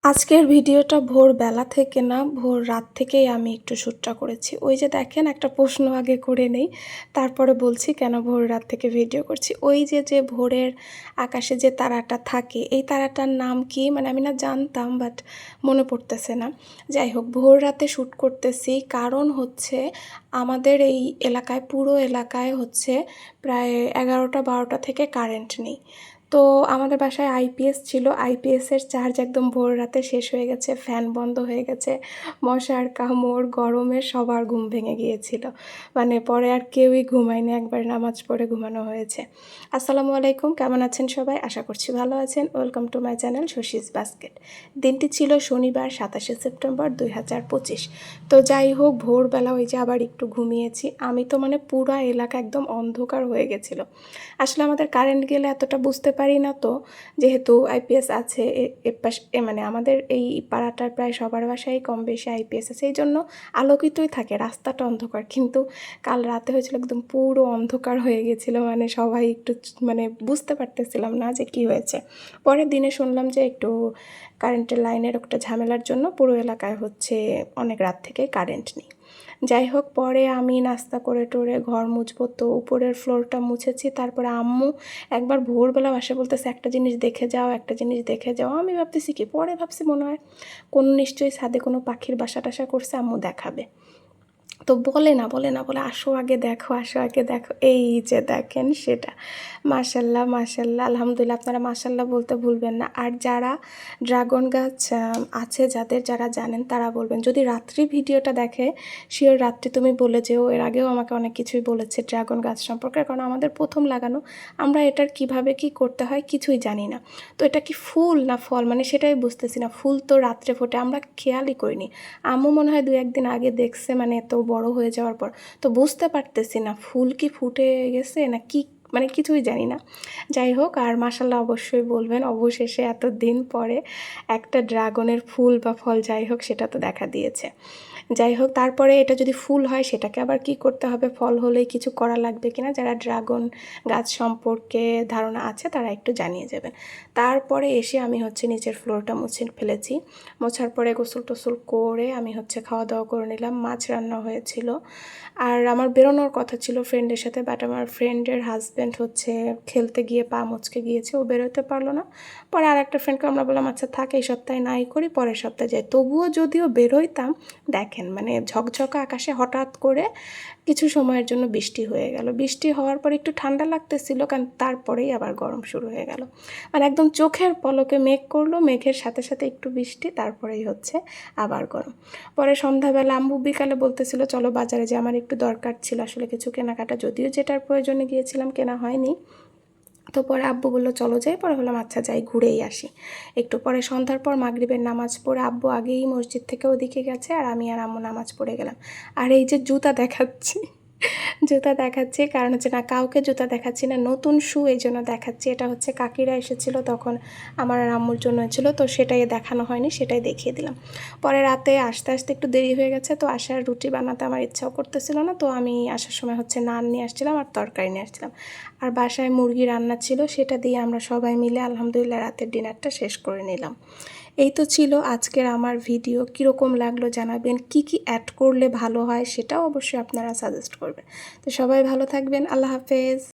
আজকের ভিডিওটা ভোরবেলা থেকে না, ভোর রাত থেকেই আমি একটু শ্যুটটা করেছি। ওই যে দেখেন একটা প্রশ্ন আগে করে নেই, তারপরে বলছি কেন ভোর রাত থেকে ভিডিও করছি। ওই যে ভোরের আকাশে যে তারাটা থাকে, এই তারাটার নাম কি? মানে আমি না জানতাম, বাট মনে পড়তেছে না। যাই হোক, ভোর রাতে শ্যুট করতেছি, কারণ হচ্ছে আমাদের এই এলাকায়, পুরো এলাকায় হচ্ছে প্রায় 11টা-12টা থেকে কারেন্ট নেই। তো আমাদের বাসায় আইপিএস ছিল, আইপিএসের চার্জ একদম ভোর রাতে শেষ হয়ে গেছে, ফ্যান বন্ধ হয়ে গেছে, মশার কামড়, গরমে সবার ঘুম ভেঙে গিয়েছিল। মানে পরে আর কেউই ঘুমায়নি, একবার নামাজ পড়ে ঘুমানো হয়েছে। আসসালামু আলাইকুম, কেমন আছেন সবাই? আশা করছি ভালো আছেন। Welcome to my channel Shashi's basket. দিনটি ছিল শনিবার 27শে সেপ্টেম্বর 2025। তো যাই হোক, ভোরবেলা ওই যে আবার একটু ঘুমিয়েছি আমি, তো মানে পুরা এলাকা একদম অন্ধকার হয়ে গেছিলো। আসলে আমাদের কারেন্ট গেলে এতটা বুঝতে পারি না, তো যেহেতু আইপিএস আছে মানে আমাদের এই পাড়াটার প্রায় সবার বাসায় কম বেশি আইপিএস আছে, এই জন্য আলোকিতই থাকে, রাস্তাটা অন্ধকার। কিন্তু কাল রাতে হয়েছিল একদম পুরো অন্ধকার হয়ে গেছিলো, মানে সবাই একটু মানে বুঝতে পারতেছিলাম না যে কী হয়েছে। পরের দিনে শুনলাম যে একটু কারেন্টের লাইনের একটা ঝামেলার জন্য পুরো এলাকায় হচ্ছে অনেক রাত থেকে কারেন্ট নেই। যাই হোক, পরে আমি নাস্তা করে টোরে ঘর মুছবো, তো উপরের ফ্লোরটা মুছেছি। তারপরে আম্মু একবার ভোরবেলা বাসে বলতেছে একটা জিনিস দেখে যাও, একটা জিনিস দেখে যাও। আমি ভাবতেছি কি, পরে ভাবছি মনে হয় কোনো নিশ্চয়ই ছাদে কোনো পাখির বাসা টাসা করছে, আম্মু দেখাবে। তো বলে আসো আগে দেখো, আসো আগে দেখো। এই যে দেখেন সেটা, মাশাল্লাহ মাশাল্লাহ, আলহামদুলিল্লাহ। আপনারা মাশাল্লাহ বলতে ভুলবেন না। আর যারা ড্রাগন গাছ আছে যাদের, যারা জানেন তারা বলবেন। যদি রাত্রি ভিডিওটা দেখে, শিওর রাত্রি তুমি বলে যেও। এর আগেও আমাকে অনেক কিছুই বলেছে ড্রাগন গাছ সম্পর্কে, কারণ আমাদের প্রথম লাগানো, আমরা এটার কিভাবে কি করতে হয় কিছুই জানি না। তো এটা কি ফুল না ফল, মানে সেটাই বুঝতেছি না। ফুল তো রাত্রে ফোটে, আমরা খেয়ালই করিনি। আম্মু মনে হয় 2-1 দিন আগে দেখছে, মানে এত বড় হয়ে যাওয়ার পর। তো বুঝতে পারতেছি না ফুল কি ফুটে গেছে না কি, মানে কিছুই জানি না। যাই হোক, আর মাশাল্লাহ অবশ্যই বলবেন। অবশেষে এত দিন পরে একটা ড্রাগনের ফুল বা ফল, যাই হোক, সেটা তো দেখা দিয়েছে। যাই হোক, তারপরে এটা যদি ফুল হয় সেটাকে আবার কি করতে হবে, ফল হলেই কিছু করা লাগবে কিনা, যারা ড্রাগন গাছ সম্পর্কে ধারণা আছে তারা একটু জানিয়ে যাবেন। তারপরে এসে আমি হচ্ছে নিচের ফ্লোরটা মুছে ফেলেছি। মোছার পরে গোসল টোসল করে আমি হচ্ছে খাওয়া দাওয়া করে নিলাম। মাছ রান্না হয়েছিল। আর আমার বেরোনোর কথা ছিল ফ্রেন্ডের সাথে, বাট আমার ফ্রেন্ডের হাজব্যান্ড হচ্ছে খেলতে গিয়ে পা মুচকে গিয়েছে, ও বেরোতে পারলো না। পরে আর একটা ফ্রেন্ডকে আমরা বললাম আচ্ছা থাক, এই সপ্তাহে নাই করি, পরের সপ্তাহে যাই। তবুও যদিও বেরোইতাম, দেখেন মানে ঝকঝকা আকাশে হঠাৎ করে কিছু সময়ের জন্য বৃষ্টি হয়ে গেল। বৃষ্টি হওয়ার পর একটু ঠান্ডা লাগতেছিল, কারণ তারপরেই আবার গরম শুরু হয়ে গেল। মানে একদম চোখের পলকে মেঘ করলো, মেঘের সাথে সাথে একটু বৃষ্টি, তারপরেই হচ্ছে আবার গরম। পরে সন্ধ্যাবেলা আম্মু বিকালে বলতেছিল চলো বাজারে, যে আমার একটু দরকার ছিল আসলে কিছু কেনাকাটা, যদিও যেটার প্রয়োজনে গিয়েছিলাম কেনা হয়নি। তো পরে আব্বু বললো চলো যাই, পরে বললাম আচ্ছা যাই, ঘুরেই আসি। একটু পরে সন্ধ্যার পর মাগরিবের নামাজ পড়ে আব্বু আগেই মসজিদ থেকে ওদিকে গেছে, আর আমি আর আম্মু নামাজ পড়ে গেলাম। আর এই যে জুতা দেখাচ্ছি, জুতা দেখাচ্ছি কারণ হচ্ছে না কাউকে জুতা দেখাচ্ছি না, নতুন শু এই জন্য দেখাচ্ছি। এটা হচ্ছে কাকিরা এসেছিলো তখন আমার আর আম্মুর জন্য ছিল, তো সেটাই দেখানো হয়নি, সেটাই দেখিয়ে দিলাম। পরে রাতে আসতে আসতে একটু দেরি হয়ে গেছে, তো আসার রুটি বানাতে আমার ইচ্ছাও করতেছিল না। তো আমি আসার সময় হচ্ছে নান নিয়ে আসছিলাম আর তরকারি নিয়ে আসছিলাম। আর বাসায় মুরগি রান্না ছিল, সেটা দিয়ে আমরা সবাই মিলে আলহামদুলিল্লাহ রাতের ডিনারটা শেষ করে নিলাম। এই তো ছিল আজকের আমার ভিডিও। কীরকম লাগলো জানাবেন, কি কি অ্যাড করলে ভালো হয় সেটাও অবশ্যই আপনারা সাজেস্ট করবেন। তো সবাই ভালো থাকবেন, আল্লাহ হাফেজ।